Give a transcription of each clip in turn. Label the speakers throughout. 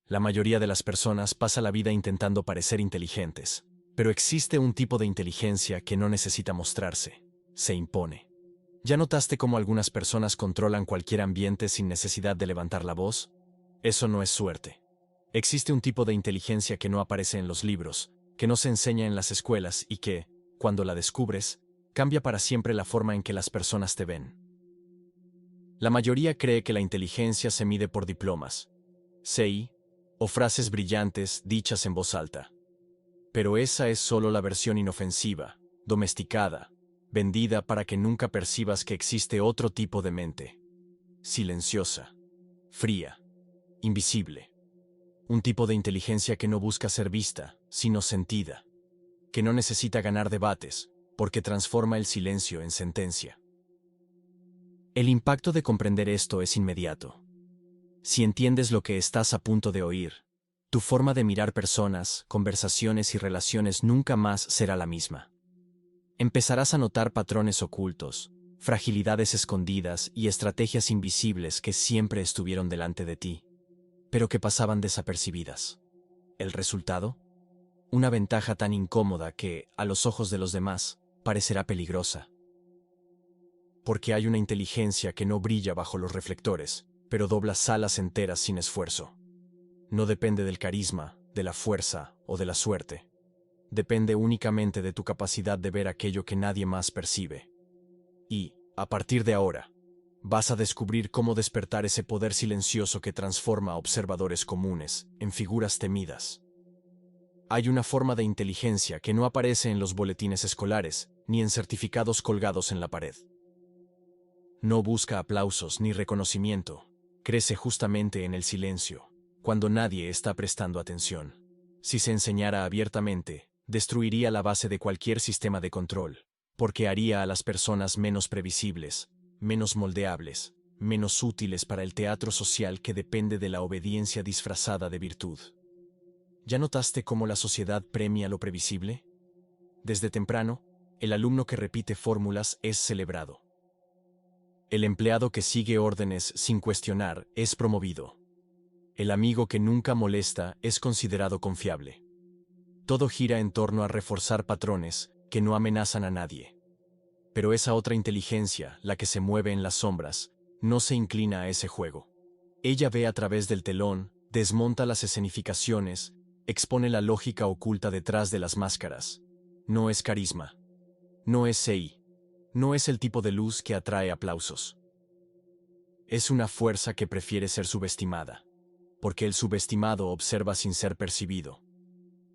Speaker 1: La mayoría de las personas pasa la vida intentando parecer inteligentes, pero existe un tipo de inteligencia que no necesita mostrarse, se impone. ¿Ya notaste cómo algunas personas controlan cualquier ambiente sin necesidad de levantar la voz? Eso no es suerte. Existe un tipo de inteligencia que no aparece en los libros, que no se enseña en las escuelas y que, cuando la descubres, cambia para siempre la forma en que las personas te ven. La mayoría cree que la inteligencia se mide por diplomas, CI, o frases brillantes dichas en voz alta. Pero esa es solo la versión inofensiva, domesticada, vendida para que nunca percibas que existe otro tipo de mente. Silenciosa, fría, invisible. Un tipo de inteligencia que no busca ser vista, sino sentida. Que no necesita ganar debates, porque transforma el silencio en sentencia. El impacto de comprender esto es inmediato. Si entiendes lo que estás a punto de oír, tu forma de mirar personas, conversaciones y relaciones nunca más será la misma. Empezarás a notar patrones ocultos, fragilidades escondidas y estrategias invisibles que siempre estuvieron delante de ti, pero que pasaban desapercibidas. ¿El resultado? Una ventaja tan incómoda que, a los ojos de los demás, parecerá peligrosa. Porque hay una inteligencia que no brilla bajo los reflectores, pero dobla salas enteras sin esfuerzo. No depende del carisma, de la fuerza o de la suerte. Depende únicamente de tu capacidad de ver aquello que nadie más percibe. Y, a partir de ahora, vas a descubrir cómo despertar ese poder silencioso que transforma a observadores comunes en figuras temidas. Hay una forma de inteligencia que no aparece en los boletines escolares ni en certificados colgados en la pared. No busca aplausos ni reconocimiento, crece justamente en el silencio, cuando nadie está prestando atención. Si se enseñara abiertamente, destruiría la base de cualquier sistema de control, porque haría a las personas menos previsibles, menos moldeables, menos útiles para el teatro social que depende de la obediencia disfrazada de virtud. ¿Ya notaste cómo la sociedad premia lo previsible? Desde temprano, el alumno que repite fórmulas es celebrado. El empleado que sigue órdenes sin cuestionar es promovido. El amigo que nunca molesta es considerado confiable. Todo gira en torno a reforzar patrones que no amenazan a nadie. Pero esa otra inteligencia, la que se mueve en las sombras, no se inclina a ese juego. Ella ve a través del telón, desmonta las escenificaciones, expone la lógica oculta detrás de las máscaras. No es carisma. No es CI. No es el tipo de luz que atrae aplausos. Es una fuerza que prefiere ser subestimada, porque el subestimado observa sin ser percibido.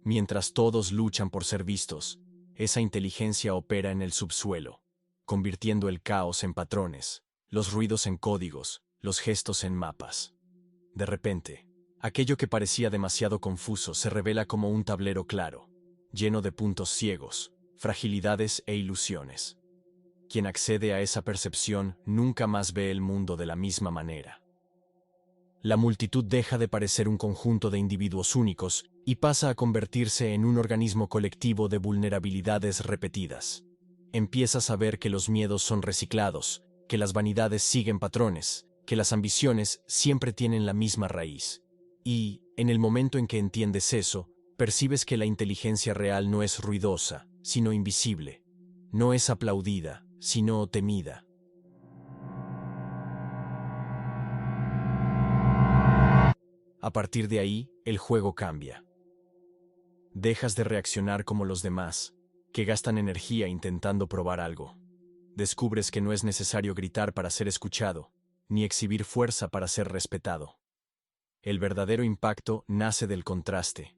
Speaker 1: Mientras todos luchan por ser vistos, esa inteligencia opera en el subsuelo, convirtiendo el caos en patrones, los ruidos en códigos, los gestos en mapas. De repente, aquello que parecía demasiado confuso se revela como un tablero claro, lleno de puntos ciegos, fragilidades e ilusiones. Quien accede a esa percepción nunca más ve el mundo de la misma manera. La multitud deja de parecer un conjunto de individuos únicos y pasa a convertirse en un organismo colectivo de vulnerabilidades repetidas. Empiezas a ver que los miedos son reciclados, que las vanidades siguen patrones, que las ambiciones siempre tienen la misma raíz. Y, en el momento en que entiendes eso, percibes que la inteligencia real no es ruidosa, sino invisible. No es aplaudida, sino temida. A partir de ahí, el juego cambia. Dejas de reaccionar como los demás, que gastan energía intentando probar algo. Descubres que no es necesario gritar para ser escuchado, ni exhibir fuerza para ser respetado. El verdadero impacto nace del contraste.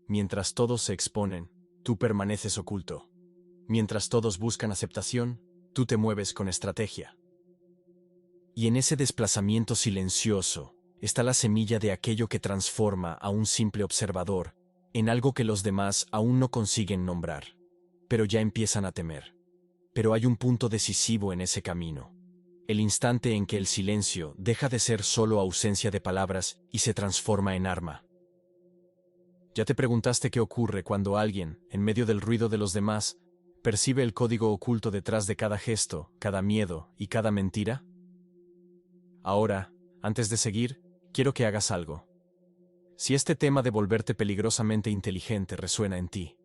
Speaker 1: Mientras todos se exponen, tú permaneces oculto. Mientras todos buscan aceptación, tú te mueves con estrategia. Y en ese desplazamiento silencioso está la semilla de aquello que transforma a un simple observador en algo que los demás aún no consiguen nombrar, pero ya empiezan a temer. Pero hay un punto decisivo en ese camino. El instante en que el silencio deja de ser solo ausencia de palabras y se transforma en arma. ¿Ya te preguntaste qué ocurre cuando alguien, en medio del ruido de los demás, percibe el código oculto detrás de cada gesto, cada miedo y cada mentira? Ahora, antes de seguir, quiero que hagas algo. Si este tema de volverte peligrosamente inteligente resuena en ti,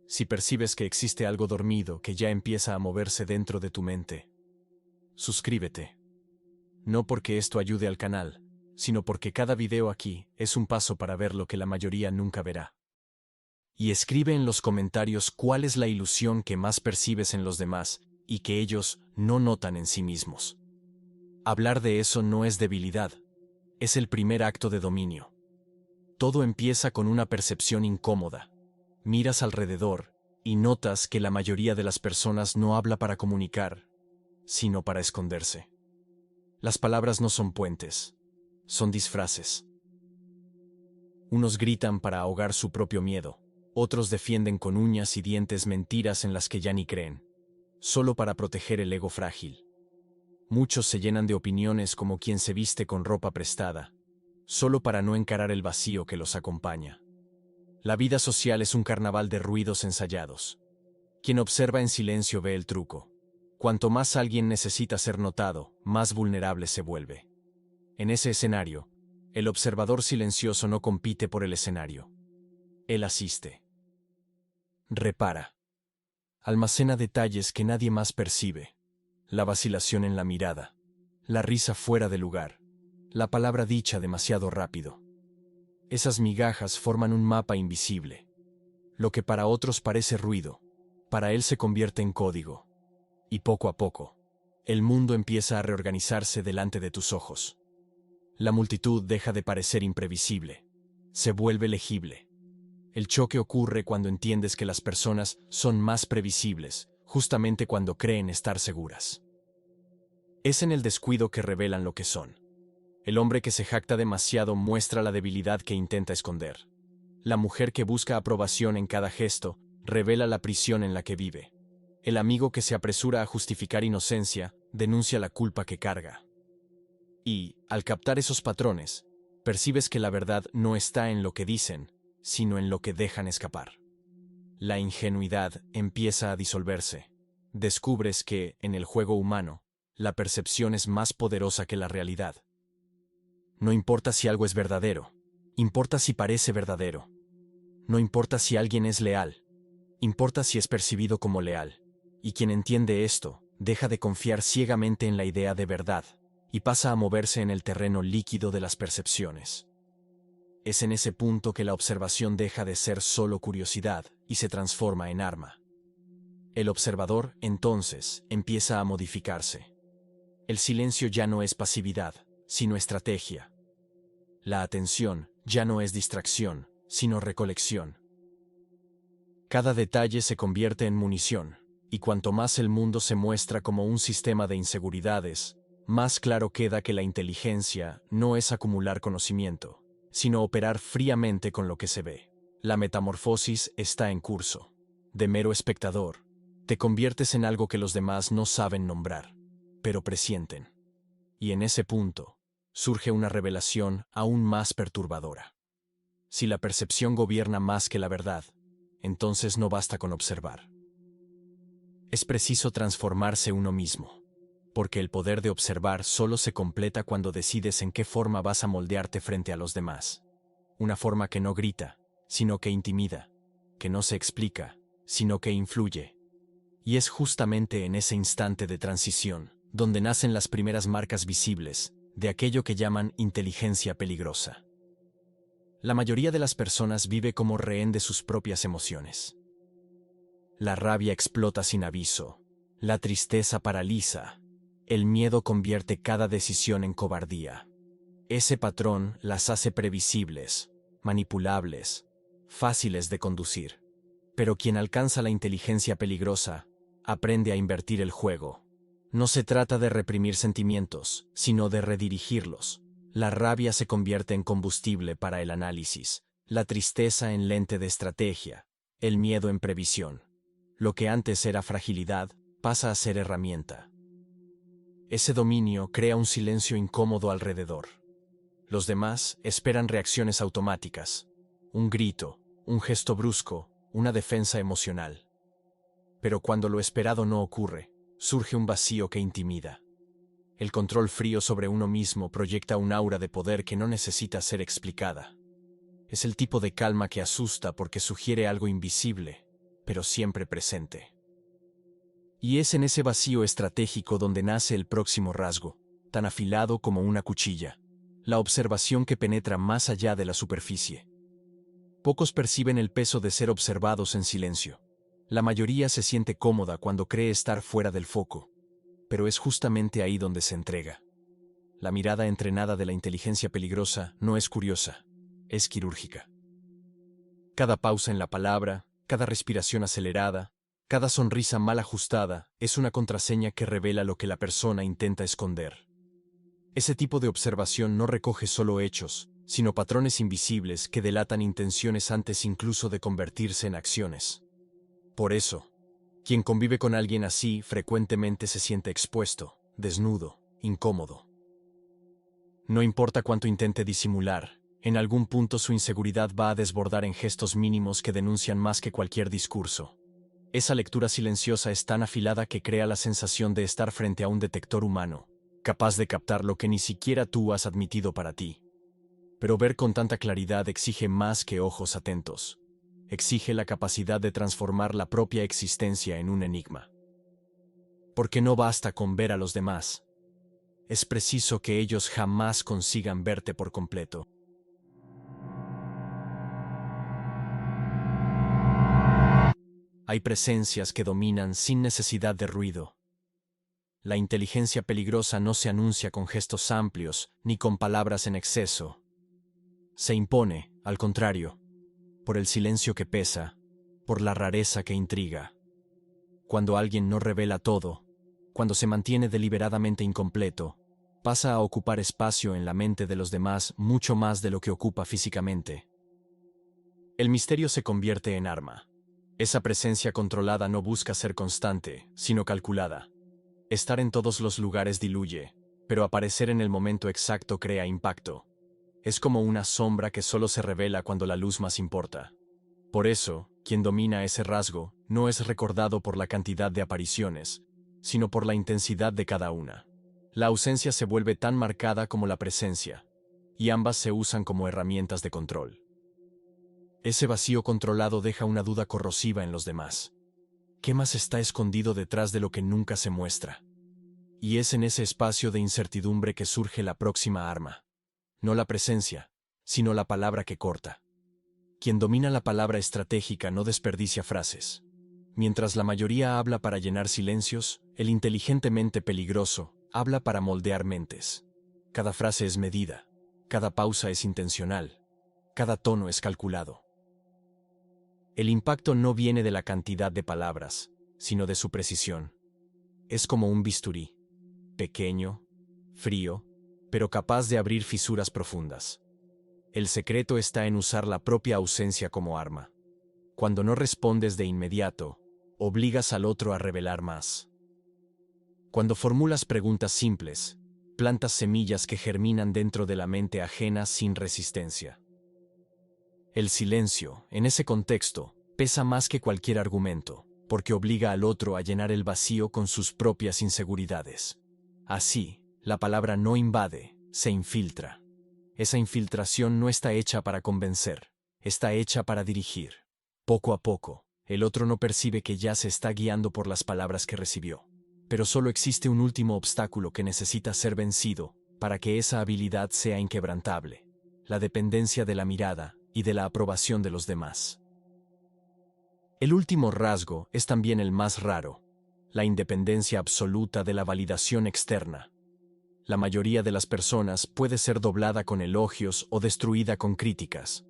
Speaker 1: si percibes que existe algo dormido que ya empieza a moverse dentro de tu mente, suscríbete. No porque esto ayude al canal, sino porque cada video aquí es un paso para ver lo que la mayoría nunca verá. Y escribe en los comentarios cuál es la ilusión que más percibes en los demás y que ellos no notan en sí mismos. Hablar de eso no es debilidad, es el primer acto de dominio. Todo empieza con una percepción incómoda. Miras alrededor y notas que la mayoría de las personas no habla para comunicar, sino para esconderse. Las palabras no son puentes, son disfraces. Unos gritan para ahogar su propio miedo, otros defienden con uñas y dientes mentiras en las que ya ni creen, solo para proteger el ego frágil. Muchos se llenan de opiniones como quien se viste con ropa prestada, solo para no encarar el vacío que los acompaña. La vida social es un carnaval de ruidos ensayados. Quien observa en silencio ve el truco. Cuanto más alguien necesita ser notado, más vulnerable se vuelve. En ese escenario, el observador silencioso no compite por el escenario. Él asiste. Repara. Almacena detalles que nadie más percibe. La vacilación en la mirada. La risa fuera de lugar. La palabra dicha demasiado rápido. Esas migajas forman un mapa invisible. Lo que para otros parece ruido, para él se convierte en código. Y poco a poco, el mundo empieza a reorganizarse delante de tus ojos. La multitud deja de parecer imprevisible. Se vuelve legible. El choque ocurre cuando entiendes que las personas son más previsibles, justamente cuando creen estar seguras. Es en el descuido que revelan lo que son. El hombre que se jacta demasiado muestra la debilidad que intenta esconder. La mujer que busca aprobación en cada gesto revela la prisión en la que vive. El amigo que se apresura a justificar inocencia denuncia la culpa que carga. Y, al captar esos patrones, percibes que la verdad no está en lo que dicen, sino en lo que dejan escapar. La ingenuidad empieza a disolverse. Descubres que, en el juego humano, la percepción es más poderosa que la realidad. No importa si algo es verdadero, importa si parece verdadero. No importa si alguien es leal, importa si es percibido como leal. Y quien entiende esto, deja de confiar ciegamente en la idea de verdad y pasa a moverse en el terreno líquido de las percepciones. Es en ese punto que la observación deja de ser solo curiosidad y se transforma en arma. El observador, entonces, empieza a modificarse. El silencio ya no es pasividad, sino estrategia. La atención ya no es distracción, sino recolección. Cada detalle se convierte en munición, y cuanto más el mundo se muestra como un sistema de inseguridades, más claro queda que la inteligencia no es acumular conocimiento, sino operar fríamente con lo que se ve. La metamorfosis está en curso. De mero espectador, te conviertes en algo que los demás no saben nombrar, pero presienten. Y en ese punto, surge una revelación aún más perturbadora. Si la percepción gobierna más que la verdad, entonces no basta con observar. Es preciso transformarse uno mismo, porque el poder de observar solo se completa cuando decides en qué forma vas a moldearte frente a los demás. Una forma que no grita, sino que intimida, que no se explica, sino que influye. Y es justamente en ese instante de transición donde nacen las primeras marcas visibles de aquello que llaman inteligencia peligrosa. La mayoría de las personas vive como rehén de sus propias emociones. La rabia explota sin aviso, la tristeza paraliza, el miedo convierte cada decisión en cobardía. Ese patrón las hace previsibles, manipulables, fáciles de conducir. Pero quien alcanza la inteligencia peligrosa, aprende a invertir el juego. No se trata de reprimir sentimientos, sino de redirigirlos. La rabia se convierte en combustible para el análisis, la tristeza en lente de estrategia, el miedo en previsión. Lo que antes era fragilidad pasa a ser herramienta. Ese dominio crea un silencio incómodo alrededor. Los demás esperan reacciones automáticas, un grito, un gesto brusco, una defensa emocional. Pero cuando lo esperado no ocurre, surge un vacío que intimida. El control frío sobre uno mismo proyecta un aura de poder que no necesita ser explicada. Es el tipo de calma que asusta porque sugiere algo invisible, pero siempre presente. Y es en ese vacío estratégico donde nace el próximo rasgo, tan afilado como una cuchilla, la observación que penetra más allá de la superficie. Pocos perciben el peso de ser observados en silencio. La mayoría se siente cómoda cuando cree estar fuera del foco, pero es justamente ahí donde se entrega. La mirada entrenada de la inteligencia peligrosa no es curiosa, es quirúrgica. Cada pausa en la palabra, cada respiración acelerada, cada sonrisa mal ajustada es una contraseña que revela lo que la persona intenta esconder. Ese tipo de observación no recoge solo hechos, sino patrones invisibles que delatan intenciones antes incluso de convertirse en acciones. Por eso, quien convive con alguien así frecuentemente se siente expuesto, desnudo, incómodo. No importa cuánto intente disimular, en algún punto su inseguridad va a desbordar en gestos mínimos que denuncian más que cualquier discurso. Esa lectura silenciosa es tan afilada que crea la sensación de estar frente a un detector humano, capaz de captar lo que ni siquiera tú has admitido para ti. Pero ver con tanta claridad exige más que ojos atentos. Exige la capacidad de transformar la propia existencia en un enigma. Porque no basta con ver a los demás. Es preciso que ellos jamás consigan verte por completo. Hay presencias que dominan sin necesidad de ruido. La inteligencia peligrosa no se anuncia con gestos amplios ni con palabras en exceso. Se impone, al contrario, por el silencio que pesa, por la rareza que intriga. Cuando alguien no revela todo, cuando se mantiene deliberadamente incompleto, pasa a ocupar espacio en la mente de los demás mucho más de lo que ocupa físicamente. El misterio se convierte en arma. Esa presencia controlada no busca ser constante, sino calculada. Estar en todos los lugares diluye, pero aparecer en el momento exacto crea impacto. Es como una sombra que solo se revela cuando la luz más importa. Por eso, quien domina ese rasgo no es recordado por la cantidad de apariciones, sino por la intensidad de cada una. La ausencia se vuelve tan marcada como la presencia, y ambas se usan como herramientas de control. Ese vacío controlado deja una duda corrosiva en los demás. ¿Qué más está escondido detrás de lo que nunca se muestra? Y es en ese espacio de incertidumbre que surge la próxima arma. No la presencia, sino la palabra que corta. Quien domina la palabra estratégica no desperdicia frases. Mientras la mayoría habla para llenar silencios, el inteligentemente peligroso habla para moldear mentes. Cada frase es medida, cada pausa es intencional, cada tono es calculado. El impacto no viene de la cantidad de palabras, sino de su precisión. Es como un bisturí, pequeño, frío, pero capaz de abrir fisuras profundas. El secreto está en usar la propia ausencia como arma. Cuando no respondes de inmediato, obligas al otro a revelar más. Cuando formulas preguntas simples, plantas semillas que germinan dentro de la mente ajena sin resistencia. El silencio, en ese contexto, pesa más que cualquier argumento, porque obliga al otro a llenar el vacío con sus propias inseguridades. Así, la palabra no invade, se infiltra. Esa infiltración no está hecha para convencer, está hecha para dirigir. Poco a poco, el otro no percibe que ya se está guiando por las palabras que recibió. Pero solo existe un último obstáculo que necesita ser vencido para que esa habilidad sea inquebrantable: la dependencia de la mirada y de la aprobación de los demás. El último rasgo es también el más raro: la independencia absoluta de la validación externa. La mayoría de las personas puede ser doblada con elogios o destruida con críticas.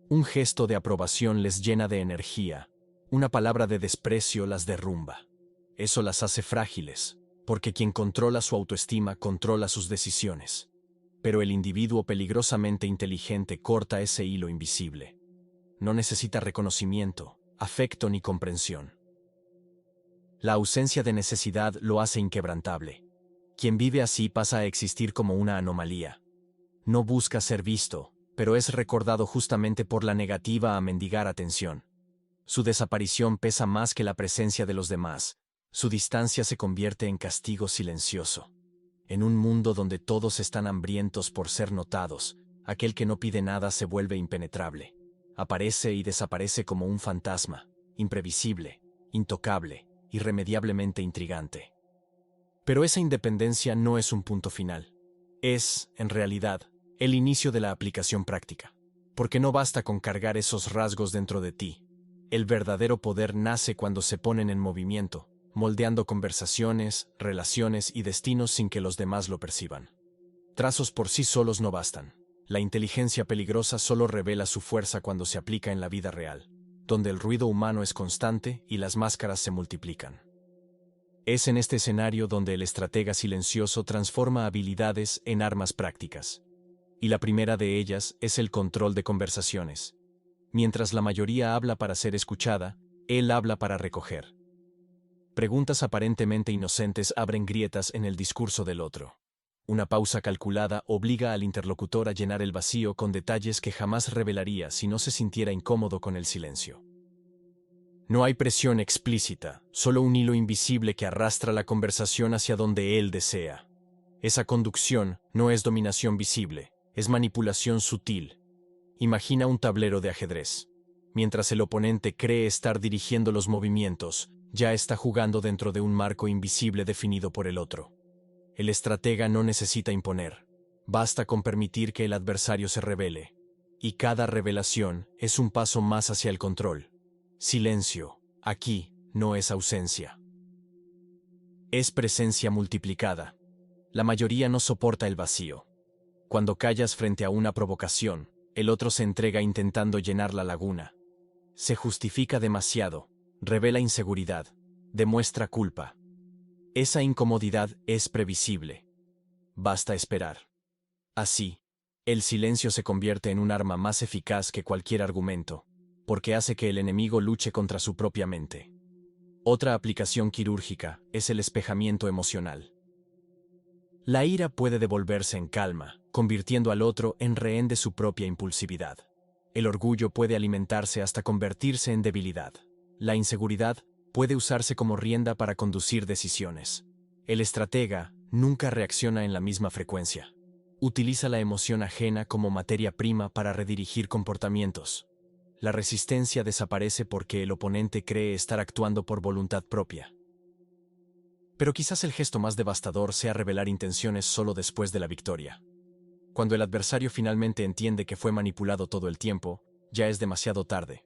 Speaker 1: Un gesto de aprobación les llena de energía, una palabra de desprecio las derrumba. Eso las hace frágiles, porque quien controla su autoestima controla sus decisiones. Pero el individuo peligrosamente inteligente corta ese hilo invisible. No necesita reconocimiento, afecto ni comprensión. La ausencia de necesidad lo hace inquebrantable. Quien vive así pasa a existir como una anomalía. No busca ser visto, pero es recordado justamente por la negativa a mendigar atención. Su desaparición pesa más que la presencia de los demás. Su distancia se convierte en castigo silencioso. En un mundo donde todos están hambrientos por ser notados, Aquel que no pide nada se vuelve impenetrable. Aparece y desaparece como un fantasma, imprevisible, intocable, irremediablemente intrigante. Pero esa independencia no es un punto final. Es, en realidad, el inicio de la aplicación práctica. Porque no basta con cargar esos rasgos dentro de ti. El verdadero poder nace cuando se ponen en movimiento, moldeando conversaciones, relaciones y destinos sin que los demás lo perciban. Trazos por sí solos no bastan. La inteligencia peligrosa solo revela su fuerza cuando se aplica en la vida real, donde el ruido humano es constante y las máscaras se multiplican. Es en este escenario donde el estratega silencioso transforma habilidades en armas prácticas. Y la primera de ellas es el control de conversaciones. Mientras la mayoría habla para ser escuchada, él habla para recoger. Preguntas aparentemente inocentes abren grietas en el discurso del otro. Una pausa calculada obliga al interlocutor a llenar el vacío con detalles que jamás revelaría si no se sintiera incómodo con el silencio. No hay presión explícita, solo un hilo invisible que arrastra la conversación hacia donde él desea. Esa conducción no es dominación visible, es manipulación sutil. Imagina un tablero de ajedrez. Mientras el oponente cree estar dirigiendo los movimientos, ya está jugando dentro de un marco invisible definido por el otro. El estratega no necesita imponer. Basta con permitir que el adversario se revele. Y cada revelación es un paso más hacia el control. Silencio, aquí, no es ausencia. Es presencia multiplicada. La mayoría no soporta el vacío. Cuando callas frente a una provocación, el otro se entrega intentando llenar la laguna. Se justifica demasiado, revela inseguridad, demuestra culpa. Esa incomodidad es previsible. Basta esperar. Así, el silencio se convierte en un arma más eficaz que cualquier argumento, porque hace que el enemigo luche contra su propia mente. Otra aplicación quirúrgica es el espejamiento emocional. La ira puede devolverse en calma, convirtiendo al otro en rehén de su propia impulsividad. El orgullo puede alimentarse hasta convertirse en debilidad. La inseguridad puede usarse como rienda para conducir decisiones. El estratega nunca reacciona en la misma frecuencia. Utiliza la emoción ajena como materia prima para redirigir comportamientos. La resistencia desaparece porque el oponente cree estar actuando por voluntad propia. Pero quizás el gesto más devastador sea revelar intenciones solo después de la victoria. Cuando el adversario finalmente entiende que fue manipulado todo el tiempo, ya es demasiado tarde.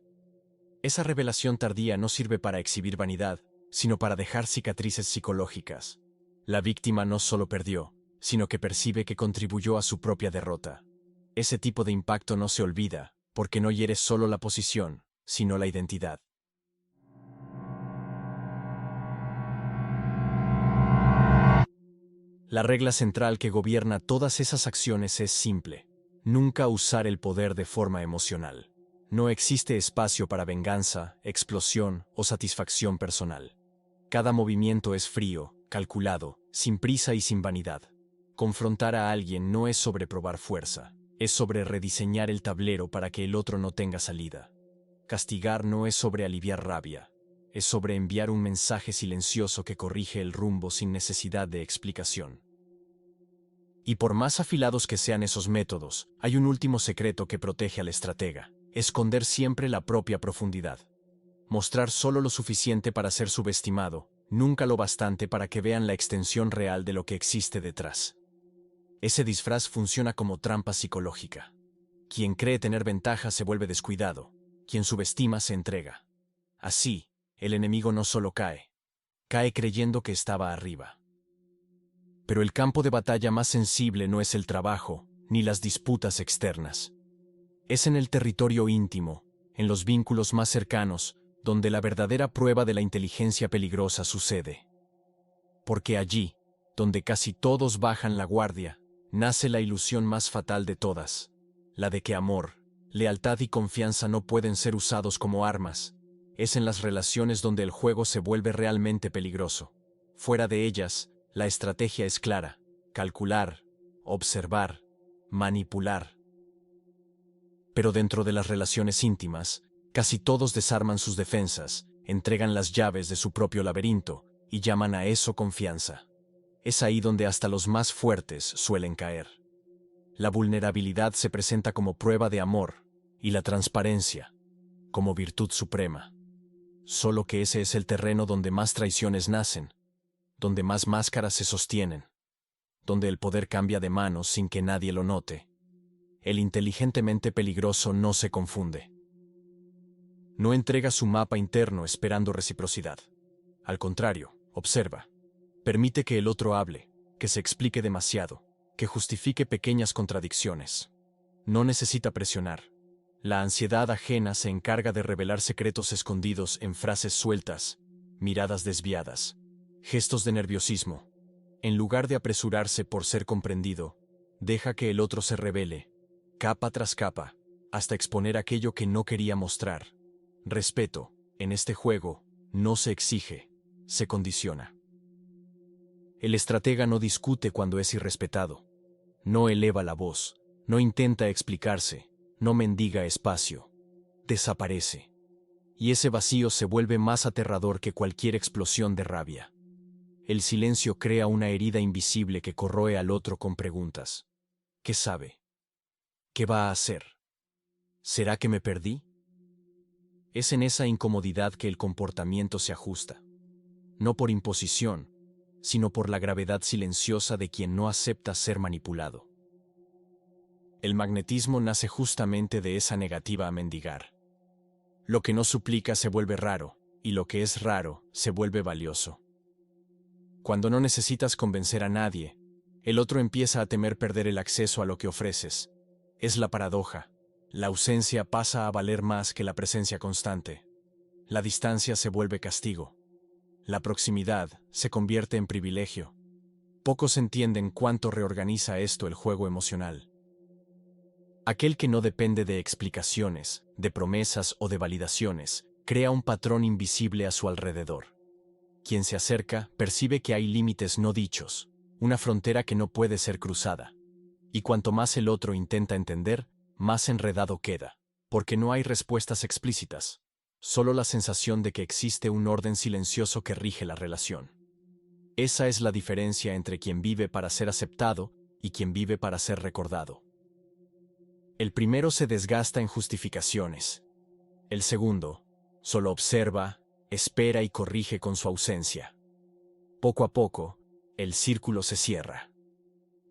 Speaker 1: Esa revelación tardía no sirve para exhibir vanidad, sino para dejar cicatrices psicológicas. La víctima no solo perdió, sino que percibe que contribuyó a su propia derrota. Ese tipo de impacto no se olvida, porque no hiere solo la posición, sino la identidad. La regla central que gobierna todas esas acciones es simple: nunca usar el poder de forma emocional. No existe espacio para venganza, explosión o satisfacción personal. Cada movimiento es frío, calculado, sin prisa y sin vanidad. Confrontar a alguien no es sobre probar fuerza, es sobre rediseñar el tablero para que el otro no tenga salida. Castigar no es sobre aliviar rabia, es sobre enviar un mensaje silencioso que corrige el rumbo sin necesidad de explicación. Y por más afilados que sean esos métodos, hay un último secreto que protege al estratega: esconder siempre la propia profundidad. Mostrar solo lo suficiente para ser subestimado, nunca lo bastante para que vean la extensión real de lo que existe detrás. Ese disfraz funciona como trampa psicológica. Quien cree tener ventaja se vuelve descuidado, quien subestima se entrega. Así, el enemigo no solo cae creyendo que estaba arriba. Pero el campo de batalla más sensible no es el trabajo, ni las disputas externas. Es en el territorio íntimo, en los vínculos más cercanos, donde la verdadera prueba de la inteligencia peligrosa sucede. Porque allí, donde casi todos bajan la guardia, nace la ilusión más fatal de todas, la de que amor, lealtad y confianza no pueden ser usados como armas. Es en las relaciones donde el juego se vuelve realmente peligroso. Fuera de ellas, la estrategia es clara: calcular, observar, manipular. Pero dentro de las relaciones íntimas, casi todos desarman sus defensas, entregan las llaves de su propio laberinto y llaman a eso confianza. Es ahí donde hasta los más fuertes suelen caer. La vulnerabilidad se presenta como prueba de amor y la transparencia como virtud suprema. Solo que ese es el terreno donde más traiciones nacen, donde más máscaras se sostienen, donde el poder cambia de manos sin que nadie lo note. El inteligentemente peligroso no se confunde. No entrega su mapa interno esperando reciprocidad. Al contrario, observa. Permite que el otro hable, que se explique demasiado, que justifique pequeñas contradicciones. No necesita presionar. La ansiedad ajena se encarga de revelar secretos escondidos en frases sueltas, miradas desviadas, gestos de nerviosismo. En lugar de apresurarse por ser comprendido, deja que el otro se revele, capa tras capa, hasta exponer aquello que no quería mostrar. Respeto, en este juego, no se exige, se condiciona. El estratega no discute cuando es irrespetado. No eleva la voz, no intenta explicarse, no mendiga espacio. Desaparece. Y ese vacío se vuelve más aterrador que cualquier explosión de rabia. El silencio crea una herida invisible que corroe al otro con preguntas. ¿Qué sabe? ¿Qué va a hacer? ¿Será que me perdí? Es en esa incomodidad que el comportamiento se ajusta. No por imposición, sino por la gravedad silenciosa de quien no acepta ser manipulado. El magnetismo nace justamente de esa negativa a mendigar. Lo que no suplica se vuelve raro, y lo que es raro se vuelve valioso. Cuando no necesitas convencer a nadie, el otro empieza a temer perder el acceso a lo que ofreces. Es la paradoja. La ausencia pasa a valer más que la presencia constante. La distancia se vuelve castigo. La proximidad se convierte en privilegio. Pocos entienden cuánto reorganiza esto el juego emocional. Aquel que no depende de explicaciones, de promesas o de validaciones, crea un patrón invisible a su alrededor. Quien se acerca percibe que hay límites no dichos, una frontera que no puede ser cruzada. Y cuanto más el otro intenta entender, más enredado queda, porque no hay respuestas explícitas, solo la sensación de que existe un orden silencioso que rige la relación. Esa es la diferencia entre quien vive para ser aceptado y quien vive para ser recordado. El primero se desgasta en justificaciones. El segundo solo observa, espera y corrige con su ausencia. Poco a poco, el círculo se cierra.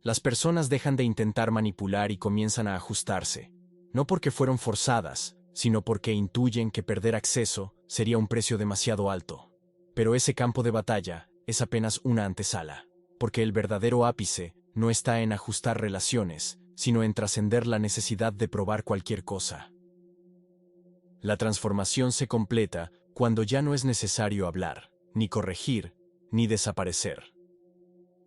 Speaker 1: Las personas dejan de intentar manipular y comienzan a ajustarse, no porque fueron forzadas, sino porque intuyen que perder acceso sería un precio demasiado alto. Pero ese campo de batalla es apenas una antesala, porque el verdadero ápice no está en ajustar relaciones, sino en trascender la necesidad de probar cualquier cosa. La transformación se completa cuando ya no es necesario hablar, ni corregir, ni desaparecer.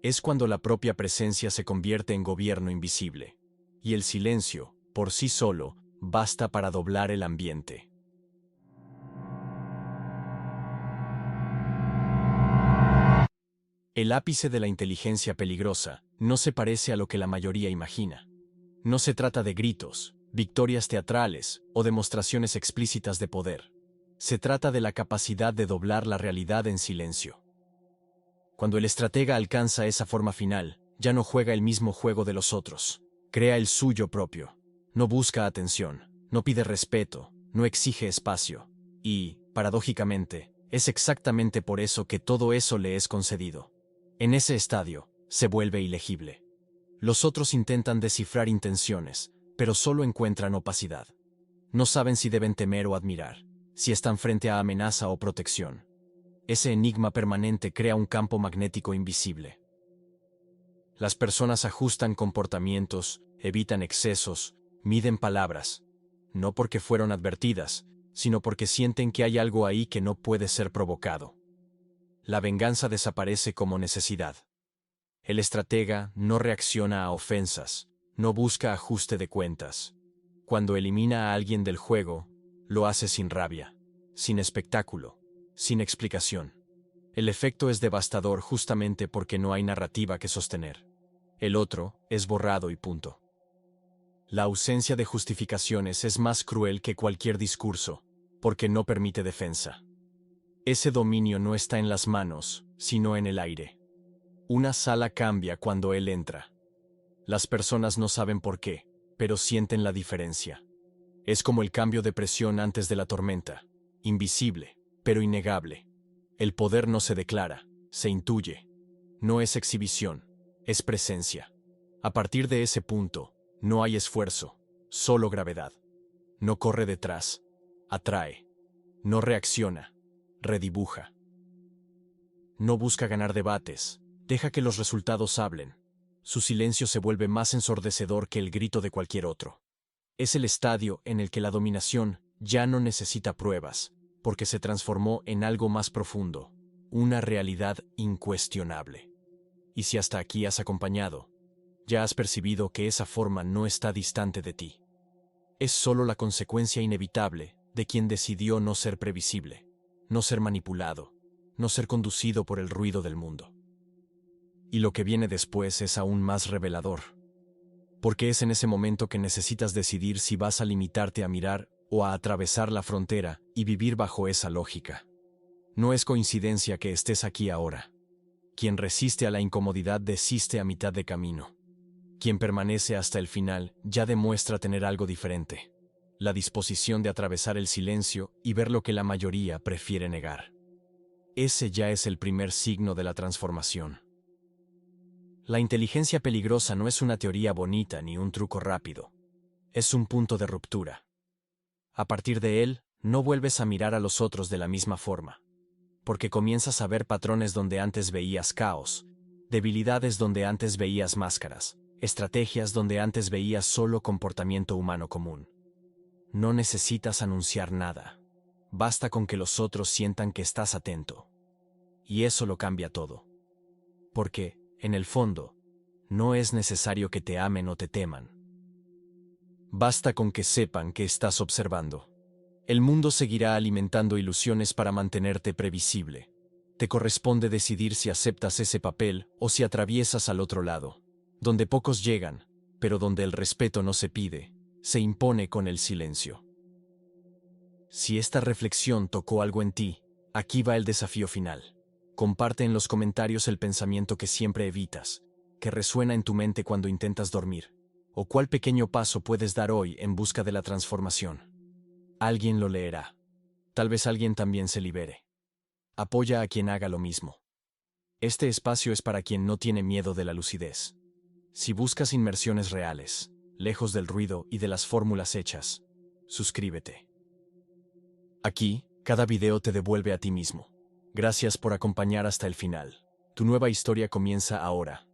Speaker 1: Es cuando la propia presencia se convierte en gobierno invisible, y el silencio, por sí solo, basta para doblar el ambiente. El ápice de la inteligencia peligrosa no se parece a lo que la mayoría imagina. No se trata de gritos, victorias teatrales o demostraciones explícitas de poder. Se trata de la capacidad de doblar la realidad en silencio. Cuando el estratega alcanza esa forma final, ya no juega el mismo juego de los otros. Crea el suyo propio. No busca atención, no pide respeto, no exige espacio. Y, paradójicamente, es exactamente por eso que todo eso le es concedido. En ese estadio, se vuelve ilegible. Los otros intentan descifrar intenciones, pero solo encuentran opacidad. No saben si deben temer o admirar, si están frente a amenaza o protección. Ese enigma permanente crea un campo magnético invisible. Las personas ajustan comportamientos, evitan excesos, miden palabras, no porque fueron advertidas, sino porque sienten que hay algo ahí que no puede ser provocado. La venganza desaparece como necesidad. El estratega no reacciona a ofensas, no busca ajuste de cuentas. Cuando elimina a alguien del juego, lo hace sin rabia, sin espectáculo, sin explicación. El efecto es devastador justamente porque no hay narrativa que sostener. El otro es borrado y punto. La ausencia de justificaciones es más cruel que cualquier discurso, porque no permite defensa. Ese dominio no está en las manos, sino en el aire. Una sala cambia cuando él entra. Las personas no saben por qué, pero sienten la diferencia. Es como el cambio de presión antes de la tormenta, invisible, pero innegable. El poder no se declara, se intuye. No es exhibición, es presencia. A partir de ese punto, no hay esfuerzo, solo gravedad. No corre detrás, atrae. No reacciona, redibuja. No busca ganar debates, deja que los resultados hablen. Su silencio se vuelve más ensordecedor que el grito de cualquier otro. Es el estadio en el que la dominación ya no necesita pruebas, porque se transformó en algo más profundo, una realidad incuestionable. Y si hasta aquí has acompañado, ya has percibido que esa forma no está distante de ti. Es solo la consecuencia inevitable de quien decidió no ser previsible, no ser manipulado, no ser conducido por el ruido del mundo. Y lo que viene después es aún más revelador, porque es en ese momento que necesitas decidir si vas a limitarte a mirar o a atravesar la frontera y vivir bajo esa lógica. No es coincidencia que estés aquí ahora. Quien resiste a la incomodidad desiste a mitad de camino. Quien permanece hasta el final ya demuestra tener algo diferente, la disposición de atravesar el silencio y ver lo que la mayoría prefiere negar. Ese ya es el primer signo de la transformación. La inteligencia peligrosa no es una teoría bonita ni un truco rápido. Es un punto de ruptura. A partir de él, no vuelves a mirar a los otros de la misma forma, porque comienzas a ver patrones donde antes veías caos, debilidades donde antes veías máscaras, estrategias donde antes veías solo comportamiento humano común. No necesitas anunciar nada. Basta con que los otros sientan que estás atento. Y eso lo cambia todo. Porque, en el fondo, no es necesario que te amen o te teman. Basta con que sepan que estás observando. El mundo seguirá alimentando ilusiones para mantenerte previsible. Te corresponde decidir si aceptas ese papel o si atraviesas al otro lado, donde pocos llegan, pero donde el respeto no se pide, se impone con el silencio. Si esta reflexión tocó algo en ti, aquí va el desafío final. Comparte en los comentarios el pensamiento que siempre evitas, que resuena en tu mente cuando intentas dormir, o cuál pequeño paso puedes dar hoy en busca de la transformación. Alguien lo leerá. Tal vez alguien también se libere. Apoya a quien haga lo mismo. Este espacio es para quien no tiene miedo de la lucidez. Si buscas inmersiones reales, lejos del ruido y de las fórmulas hechas, suscríbete. Aquí, cada video te devuelve a ti mismo. Gracias por acompañar hasta el final. Tu nueva historia comienza ahora.